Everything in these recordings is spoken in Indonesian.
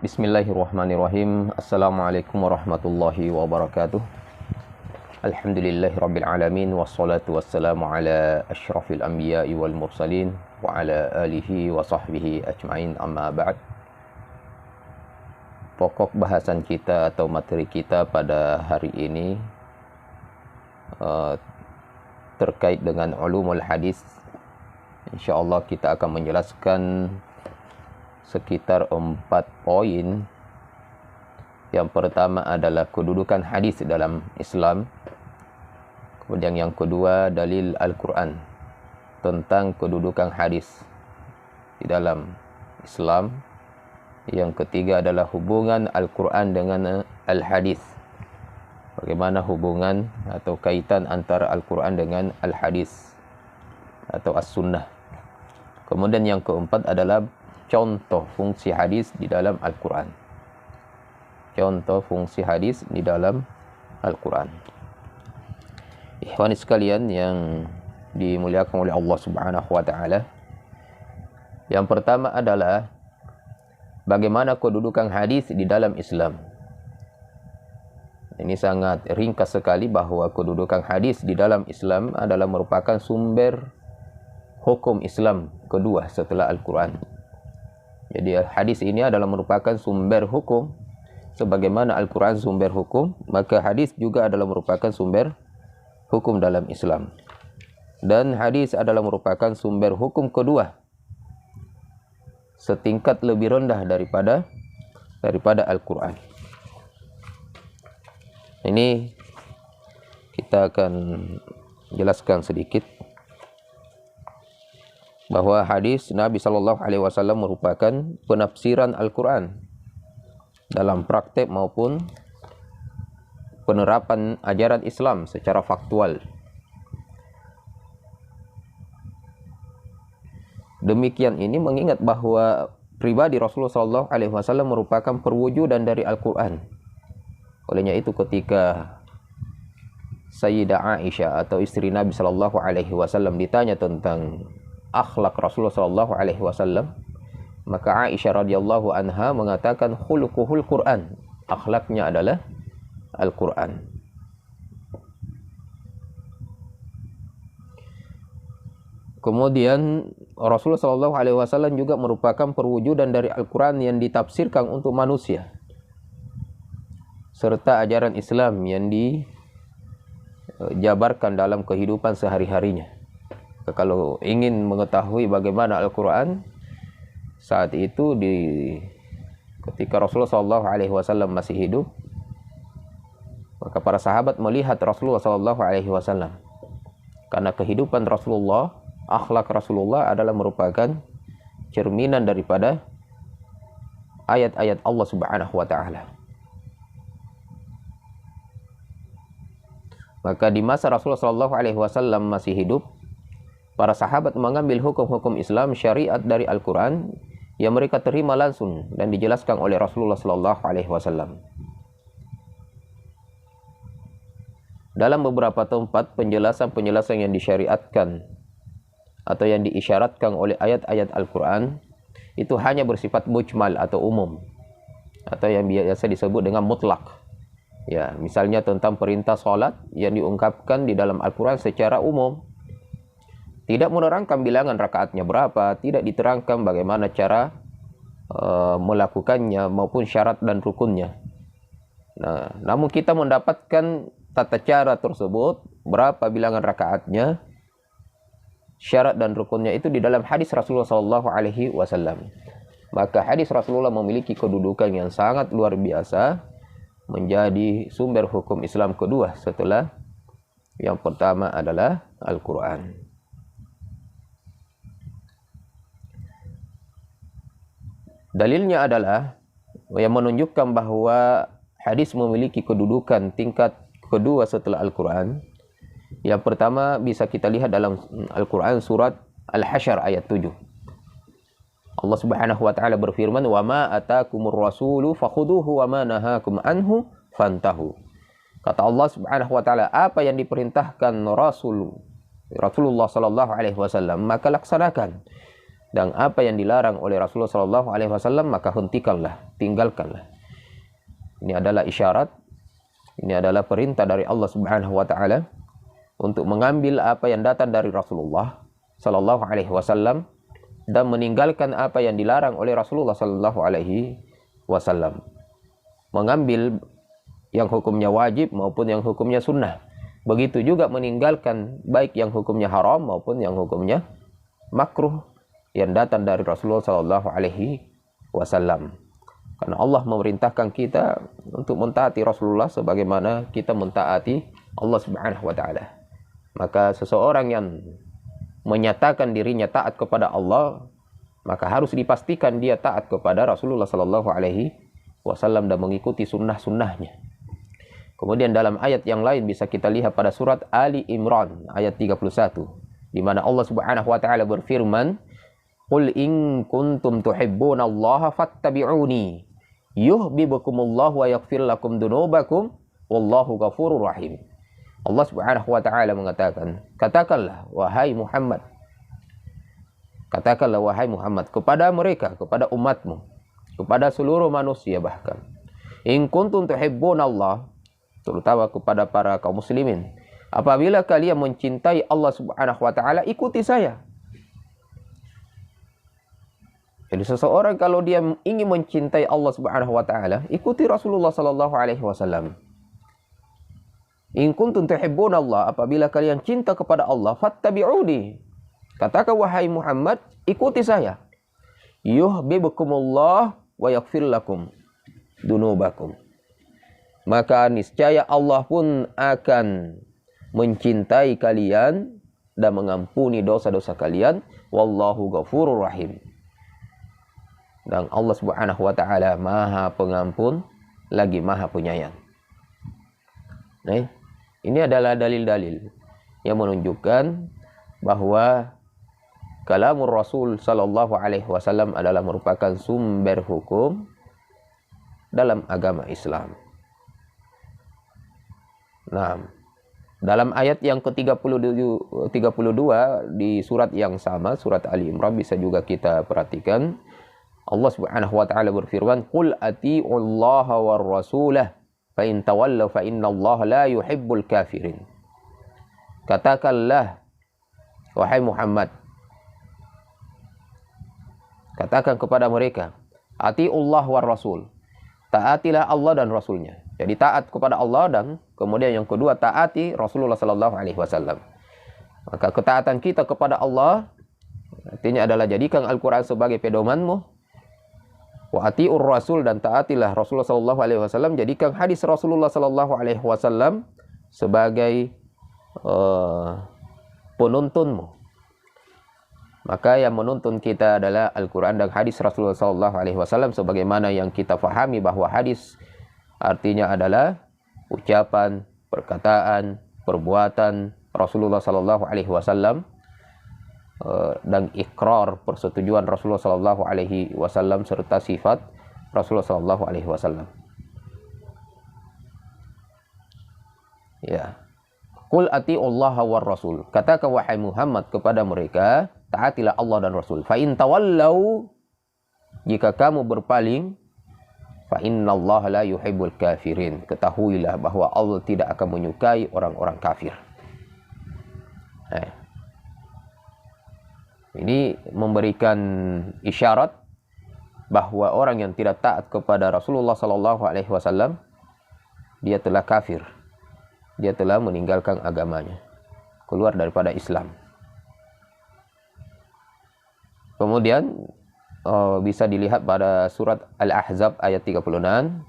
Bismillahirrahmanirrahim. Assalamualaikum warahmatullahi wabarakatuh. Alhamdulillahirabbil alamin wassalatu wassalamu ala asyrafil anbiya'i wal mursalin wa ala alihi wa sahbihi ajmain, amma ba'd. Pokok bahasan kita atau materi kita pada hari ini terkait dengan ulumul hadis. Insyaallah kita akan menjelaskan sekitar 4 poin. Yang pertama adalah kedudukan hadis dalam Islam. Kemudian yang kedua, dalil Al-Quran tentang kedudukan hadis di dalam Islam. Yang ketiga adalah hubungan Al-Quran dengan Al-Hadis. Bagaimana hubungan atau kaitan antara Al-Quran dengan Al-Hadis atau As-Sunnah. Kemudian yang keempat adalah contoh fungsi hadis di dalam Al-Quran. Contoh fungsi hadis di dalam Al-Quran. Ikhwani sekalian yang dimuliakan oleh Allah Subhanahu wa taala. Yang pertama adalah bagaimana kedudukan hadis di dalam Islam. Ini sangat ringkas sekali bahwa kedudukan hadis di dalam Islam adalah merupakan sumber hukum Islam kedua setelah Al-Quran. Jadi hadis ini adalah merupakan sumber hukum. Sebagaimana Al-Quran sumber hukum, maka hadis juga adalah merupakan sumber hukum dalam Islam. Dan hadis adalah merupakan sumber hukum kedua, setingkat lebih rendah daripada Al-Quran. Ini kita akan jelaskan sedikit bahwa hadis Nabi SAW merupakan penafsiran Al-Quran dalam praktek maupun penerapan ajaran Islam secara faktual. Demikian ini mengingat bahwa pribadi Rasulullah SAW merupakan perwujudan dari Al-Quran. Olehnya itu ketika Sayyidah Aisyah atau istri Nabi SAW ditanya tentang akhlak Rasulullah SAW, maka Aisyah radhiyallahu anha mengatakan khuluquhul Quran, akhlaknya adalah Al-Quran. Kemudian Rasulullah SAW juga merupakan perwujudan dari Al-Quran yang ditafsirkan untuk manusia, serta ajaran Islam yang dijabarkan dalam kehidupan sehari-harinya. Kalau ingin mengetahui bagaimana Al-Quran saat itu ketika Rasulullah SAW masih hidup, maka para sahabat melihat Rasulullah SAW, karena kehidupan Rasulullah, akhlak Rasulullah adalah merupakan cerminan daripada ayat-ayat Allah Subhanahu wa taala. Maka di masa Rasulullah SAW masih hidup, para sahabat mengambil hukum-hukum Islam syariat dari Al-Quran yang mereka terima langsung dan dijelaskan oleh Rasulullah SAW. Dalam beberapa tempat penjelasan-penjelasan yang disyariatkan atau yang diisyaratkan oleh ayat-ayat Al-Quran itu hanya bersifat mujmal atau umum, atau yang biasa disebut dengan mutlak. Ya, misalnya tentang perintah salat yang diungkapkan di dalam Al-Quran secara umum. Tidak menerangkan bilangan rakaatnya berapa, tidak diterangkan bagaimana cara melakukannya maupun syarat dan rukunnya. Nah, namun kita mendapatkan tata cara tersebut, berapa bilangan rakaatnya, syarat dan rukunnya itu di dalam hadis Rasulullah SAW. Maka hadis Rasulullah memiliki kedudukan yang sangat luar biasa, menjadi sumber hukum Islam kedua setelah yang pertama adalah Al-Quran. Dalilnya adalah yang menunjukkan bahwa hadis memiliki kedudukan tingkat kedua setelah Al-Quran. Yang pertama bisa kita lihat dalam Al-Quran surat Al-Hasyr ayat 7. Allah Subhanahu wa taala berfirman, "Wa ma atakumur rasulu fakhuduhu wa ma nahakum anhu fantahu." Kata Allah Subhanahu wa taala, apa yang diperintahkan Rasulullah sallallahu alaihi wasallam maka laksanakan. dan apa yang dilarang oleh Rasulullah sallallahu alaihi wasallam, maka hentikanlah, tinggalkanlah. Ini adalah isyarat, ini adalah perintah dari Allah Subhanahu wa taala untuk mengambil apa yang datang dari Rasulullah sallallahu alaihi wasallam dan meninggalkan apa yang dilarang oleh Rasulullah sallallahu alaihi wasallam. Mengambil yang hukumnya wajib maupun yang hukumnya sunnah. Begitu juga meninggalkan baik yang hukumnya haram maupun yang hukumnya makruh yang datang dari Rasulullah sallallahu alaihi wasallam. Karena Allah memerintahkan kita untuk mentaati Rasulullah sebagaimana kita mentaati Allah Subhanahu wa taala. Maka seseorang yang menyatakan dirinya taat kepada Allah, maka harus dipastikan dia taat kepada Rasulullah sallallahu alaihi wasallam dan mengikuti sunnah-sunnahnya. Kemudian dalam ayat yang lain bisa kita lihat pada surat Ali Imran ayat 31, di mana Allah Subhanahu wa taala berfirman, "Qul in kuntum tuhibbunallaha fattabi'uni yuhibbukumullahu wa yaghfir lakum dzunubakum wallahu ghafurur rahim." Allah Subhanahu wa taala mengatakan, katakanlah wahai Muhammad, katakanlah wahai Muhammad kepada mereka, kepada umatmu, kepada seluruh manusia bahkan, in kuntum tuhibbunallah, terutama kepada para kaum muslimin, apabila kalian mencintai Allah Subhanahu wa taala, ikuti saya. Jadi seseorang kalau dia ingin mencintai Allah Subhanahu wa taala, ikuti Rasulullah sallallahu alaihi wasallam. In kuntum tuhibbunallah, apabila kalian cinta kepada Allah, fattabi'uni, katakan wahai Muhammad, ikuti saya. Yuhibbukumullah wa yaghfir lakum dzunubakum, maka niscaya Allah pun akan mencintai kalian dan mengampuni dosa-dosa kalian. Wallahu ghafurur rahim, dan Allah Subhanahu wa taala Maha Pengampun lagi Maha Penyayang. Nah, ini adalah dalil-dalil yang menunjukkan bahwa kalamur Rasul sallallahu alaihi wasallam adalah merupakan sumber hukum dalam agama Islam. Nah, dalam ayat yang ke-32 di surat yang sama, surat Ali Imran, bisa juga kita perhatikan Allah Subhanahu wa taala berfirman, "Qul atii'ullaha war rasulah fa in tawallaw fa innallaha la yuhibbul kafirin." Katakanlah wahai Muhammad, katakan kepada mereka, atii'ullah war rasul, taatilah Allah dan Rasulnya. Jadi taat kepada Allah, dan kemudian yang kedua taati Rasulullah sallallahu alaihi wasallam. Maka ketaatan kita kepada Allah artinya adalah jadikan Al-Qur'an sebagai pedomanmu. Wa atiur rasul, dan taatilah Rasulullah sallallahu alaihi wasallam, jadikan hadis Rasulullah sallallahu alaihi wasallam sebagai penuntunmu. Maka yang menuntun kita adalah Al-Quran dan hadis Rasulullah sallallahu alaihi wasallam, sebagaimana yang kita fahami bahwa hadis artinya adalah ucapan, perkataan, perbuatan Rasulullah sallallahu alaihi wasallam dan ikrar, persetujuan Rasulullah sallallahu alaihi wasallam serta sifat Rasulullah sallallahu alaihi wasallam. Ya. Qul atii'ullaha war rasul, katakan wahai Muhammad kepada mereka, taatilah Allah dan Rasul. Fa in tawallau, jika kamu berpaling, fa innallaha la yuhibbul kafirin, ketahuilah bahwa Allah tidak akan menyukai orang-orang kafir. Ini memberikan isyarat bahwa orang yang tidak taat kepada Rasulullah sallallahu alaihi wasallam, dia telah kafir. Dia telah meninggalkan agamanya, keluar daripada Islam. Kemudian bisa dilihat pada surat Al-Ahzab ayat 36,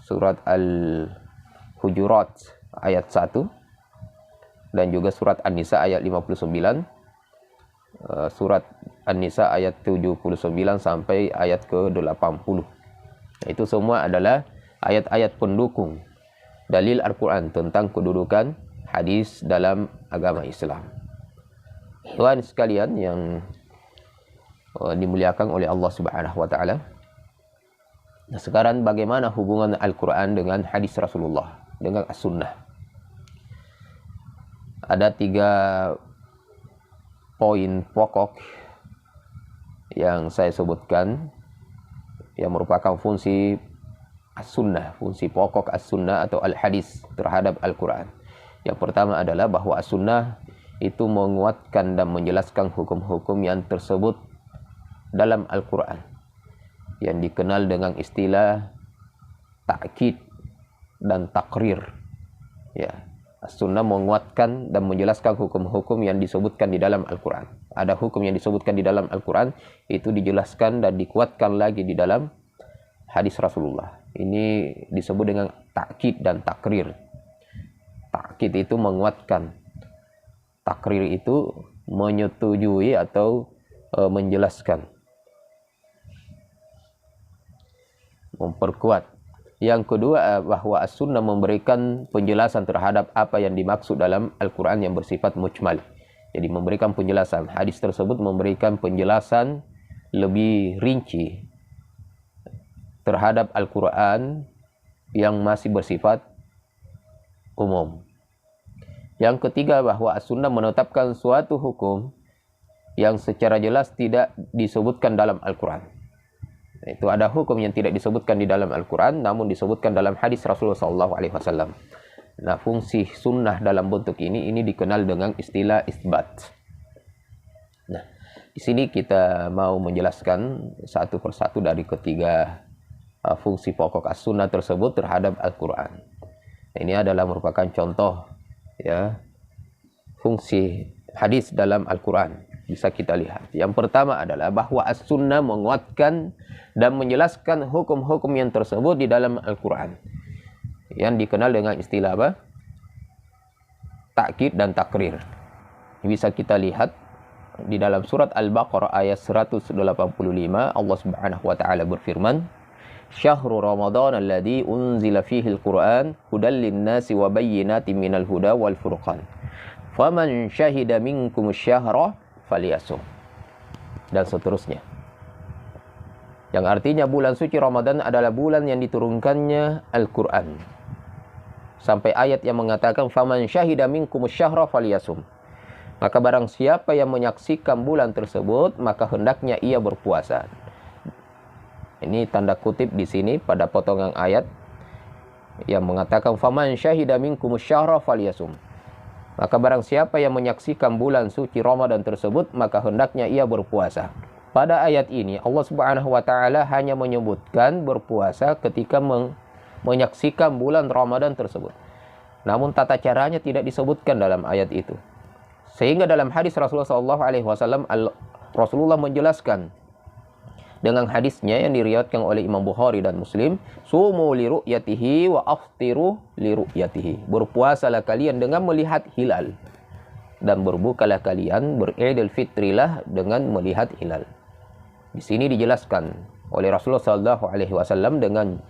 surat Al-Hujurat ayat 1, dan juga surat An-Nisa ayat 59, surat An-Nisa ayat 79 sampai ayat ke-80. Itu semua adalah ayat-ayat pendukung dalil Al-Quran tentang kedudukan hadis dalam agama Islam. Ikhwan sekalian yang dimuliakan oleh Allah Subhanahu wa taala. Nah, sekarang bagaimana hubungan Al-Quran dengan hadis Rasulullah, dengan As-Sunnah? Ada 3 poin pokok yang saya sebutkan yang merupakan fungsi as-sunnah, fungsi pokok as-sunnah atau al-hadis terhadap Al-Quran. Yang pertama adalah bahwa as-sunnah itu menguatkan dan menjelaskan hukum-hukum yang tersebut dalam Al-Quran, yang dikenal dengan istilah ta'kid dan takrir. Ya, as-sunnah menguatkan dan menjelaskan hukum-hukum yang disebutkan di dalam Al-Quran. Ada hukum yang disebutkan di dalam Al-Quran, itu dijelaskan dan dikuatkan lagi di dalam hadis Rasulullah. Ini disebut dengan ta'kid dan takrir. Ta'kid itu menguatkan, takrir itu menyetujui atau menjelaskan, memperkuat. Yang kedua, bahwa as-sunnah memberikan penjelasan terhadap apa yang dimaksud dalam Al-Quran yang bersifat mujmal. Jadi memberikan penjelasan. Hadis tersebut memberikan penjelasan lebih rinci terhadap Al-Quran yang masih bersifat umum. Yang ketiga, bahwa as-sunnah menetapkan suatu hukum yang secara jelas tidak disebutkan dalam Al-Quran. Itu ada hukum yang tidak disebutkan di dalam Al-Quran, namun disebutkan dalam hadis Rasulullah SAW. Nah, fungsi sunnah dalam bentuk ini dikenal dengan istilah isbat. Nah, di sini kita mau menjelaskan satu persatu dari ketiga fungsi pokok as-sunnah tersebut terhadap Al-Quran. Ini adalah merupakan contoh, ya, fungsi hadis dalam Al-Quran. Bisa kita lihat. Yang pertama adalah bahwa as-sunnah menguatkan dan menjelaskan hukum-hukum yang tersebut di dalam Al-Quran, yang dikenal dengan istilah apa? Ta'kid dan takrir. Bisa kita lihat di dalam surat Al-Baqarah ayat 185, Allah Subhanahu wa taala berfirman, "Syahrul Ramadan alladzi unzila fihi al-Qur'an hudal lin-nasi wa bayyinatin minal huda wal furqan. Faman syahida minkum asy-syahra falyasum." Dan seterusnya. Yang artinya bulan suci Ramadan adalah bulan yang diturunkannya Al-Quran. Sampai ayat yang mengatakan, "Faman syahida minkum asy-syahra falyasum." Maka barang siapa yang menyaksikan bulan tersebut, maka hendaknya ia berpuasa. Ini tanda kutip di sini pada potongan ayat yang mengatakan, "Faman syahida minkum asy-syahra falyasum." Maka barang siapa yang menyaksikan bulan suci Ramadan tersebut, maka hendaknya ia berpuasa. Pada ayat ini Allah Subhanahu wa taala hanya menyebutkan berpuasa ketika menyaksikan bulan Ramadan tersebut. Namun tata caranya tidak disebutkan dalam ayat itu. Sehingga dalam hadis Rasulullah SAW, Rasulullah menjelaskan dengan hadisnya yang diriwayatkan oleh Imam Bukhari dan Muslim, "Sumu li ru'yatihi wa aftiru li ru'yatihi." Berpuasalah kalian dengan melihat hilal, dan berbukalah kalian, beridul fitrilah dengan melihat hilal. Di sini dijelaskan oleh Rasulullah SAW dengan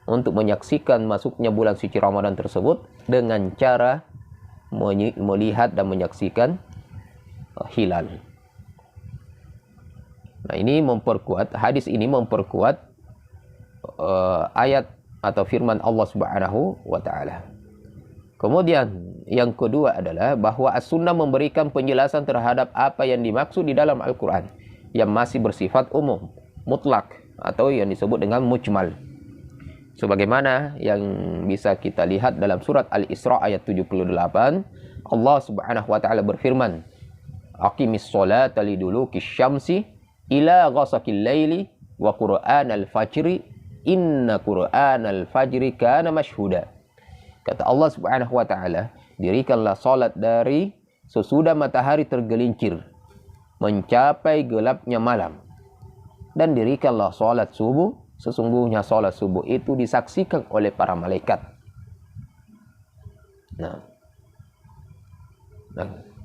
untuk menyaksikan masuknya bulan suci Ramadan tersebut dengan cara melihat dan menyaksikan hilal. Nah, ini memperkuat, hadis ini memperkuat ayat atau firman Allah Subhanahu wa taala. Kemudian yang kedua adalah bahwa as-sunnah memberikan penjelasan terhadap apa yang dimaksud di dalam Al-Quran yang masih bersifat umum, mutlak, atau yang disebut dengan mujmal. Sebagaimana yang bisa kita lihat dalam surat Al-Isra ayat 78, Allah Subhanahu wa taala berfirman, "Aqimis sholata liduluki syamsi ila ghasaqil laili wa qur'anal fajri inna qur'anal fajri kana mashhuda." Kata Allah Subhanahu wa taala, dirikanlah salat dari sesudah matahari tergelincir mencapai gelapnya malam, dan dirikanlah salat subuh, sesungguhnya salat subuh itu disaksikan oleh para malaikat. Nah,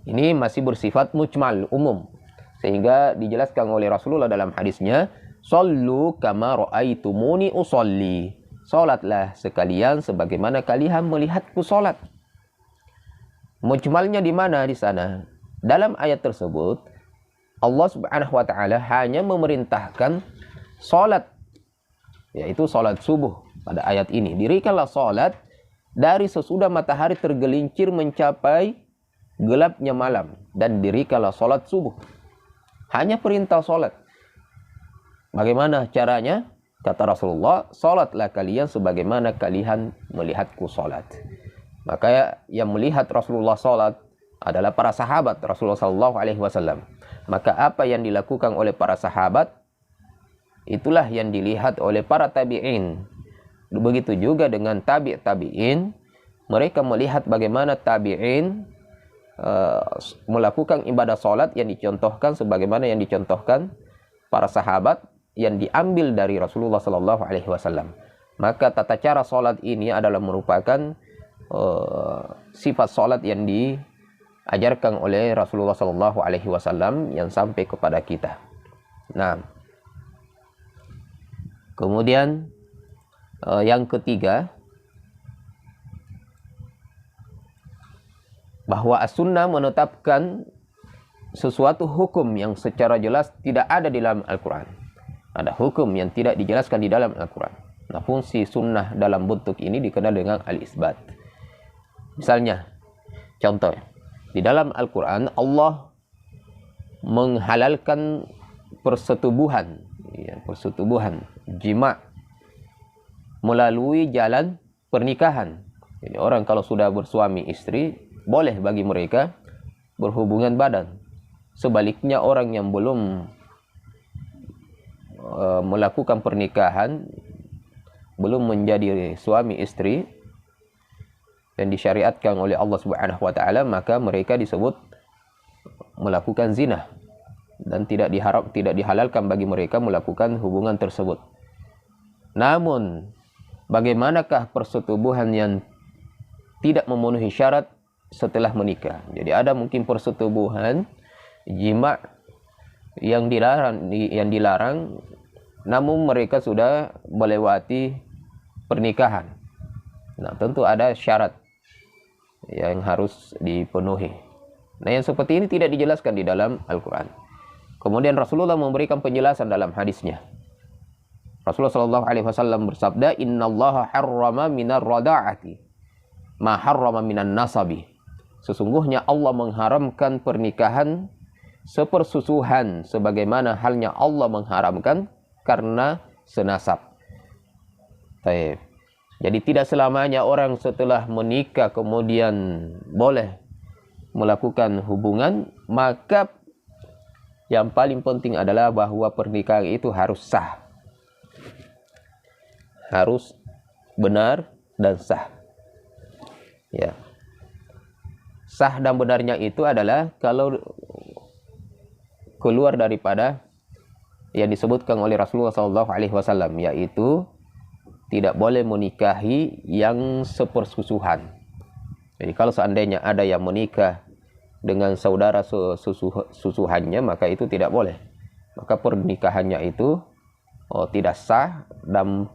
ini masih bersifat mujmal, umum, sehingga dijelaskan oleh Rasulullah dalam hadisnya, "Shallu kama ra'aitumuni usolli." Salatlah sekalian sebagaimana kalian melihatku salat. Mujmalnya di mana di sana? Dalam ayat tersebut Allah Subhanahu wa taala hanya memerintahkan salat, yaitu salat subuh pada ayat ini. Dirikanlah salat dari sesudah matahari tergelincir mencapai gelapnya malam, dan dirikanlah salat subuh. Hanya perintah salat. Bagaimana caranya? Kata Rasulullah, salatlah kalian sebagaimana kalian melihatku salat. Maka yang melihat Rasulullah salat adalah para sahabat Rasulullah SAW. Maka apa yang dilakukan oleh para sahabat, itulah yang dilihat oleh para tabi'in. Begitu juga dengan tabi'in, mereka melihat bagaimana tabi'in melakukan ibadah salat yang dicontohkan sebagaimana yang dicontohkan para sahabat yang diambil dari Rasulullah SAW. Maka tata cara salat ini adalah merupakan sifat salat yang diajarkan oleh Rasulullah SAW yang sampai kepada kita. Nah, kemudian yang ketiga, bahwa as-sunnah menetapkan sesuatu hukum yang secara jelas tidak ada di dalam Al-Quran. Ada hukum yang tidak dijelaskan di dalam Al-Quran. Nah, fungsi sunnah dalam bentuk ini dikenal dengan al-isbat. Misalnya, contoh, di dalam Al-Quran Allah menghalalkan persetubuhan, jima' melalui jalan pernikahan. Jadi orang kalau sudah bersuami istri, boleh bagi mereka berhubungan badan. Sebaliknya orang yang belum melakukan pernikahan, belum menjadi suami istri dan disyariatkan oleh Allah Subhanahu wa taala, maka mereka disebut melakukan zina dan tidak dihalalkan bagi mereka melakukan hubungan tersebut. Namun bagaimanakah persetubuhan yang tidak memenuhi syarat setelah menikah? Jadi ada mungkin persetubuhan jima' yang dilarang, namun mereka sudah melewati pernikahan. Nah, tentu ada syarat yang harus dipenuhi. Nah, yang seperti ini tidak dijelaskan di dalam Al-Quran. Kemudian Rasulullah memberikan penjelasan dalam hadisnya. Rasulullah SAW bersabda, Innallaha harrama minar rada'ati ma harrama minan nasabi. Sesungguhnya Allah mengharamkan pernikahan sepersusuhan sebagaimana halnya Allah mengharamkan karena senasab. Baik. Jadi tidak selamanya orang setelah menikah kemudian boleh melakukan hubungan, maka yang paling penting adalah bahwa pernikahan itu harus sah. Harus benar dan sah. Ya. Sah dan benarnya itu adalah kalau keluar daripada yang disebutkan oleh Rasulullah SAW, yaitu tidak boleh menikahi yang sepersusuhan. Jadi kalau seandainya ada yang menikah dengan saudara susuhannya, maka itu tidak boleh. Maka pernikahannya itu tidak sah dan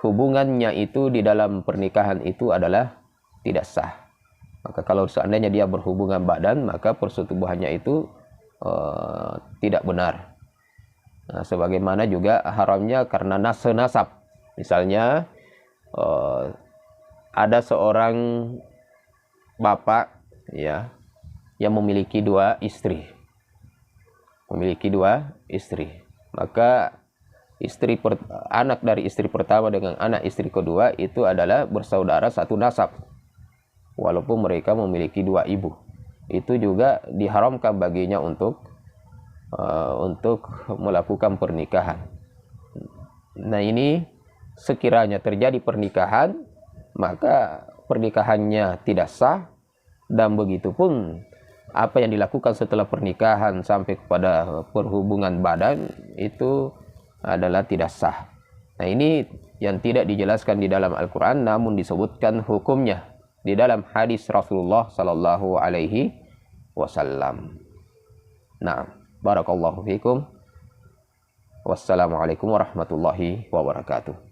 hubungannya itu di dalam pernikahan itu adalah tidak sah. Maka kalau seandainya dia berhubungan badan, maka persetubuhannya itu tidak benar. Nah, sebagaimana juga haramnya karena senasab. Misalnya ada seorang bapak ya yang memiliki dua istri. Maka anak dari istri pertama dengan anak istri kedua itu adalah bersaudara satu nasab. Walaupun mereka memiliki dua ibu. Itu juga diharamkan baginya untuk melakukan pernikahan. Nah, ini sekiranya terjadi pernikahan, maka pernikahannya tidak sah, dan begitu pun apa yang dilakukan setelah pernikahan sampai kepada perhubungan badan itu adalah tidak sah. Nah, ini yang tidak dijelaskan di dalam Al-Quran, namun disebutkan hukumnya di dalam hadis Rasulullah Sallallahu Alaihi Wasallam. Nah, barakallahu fikum. Wassalamualaikum warahmatullahi wabarakatuh.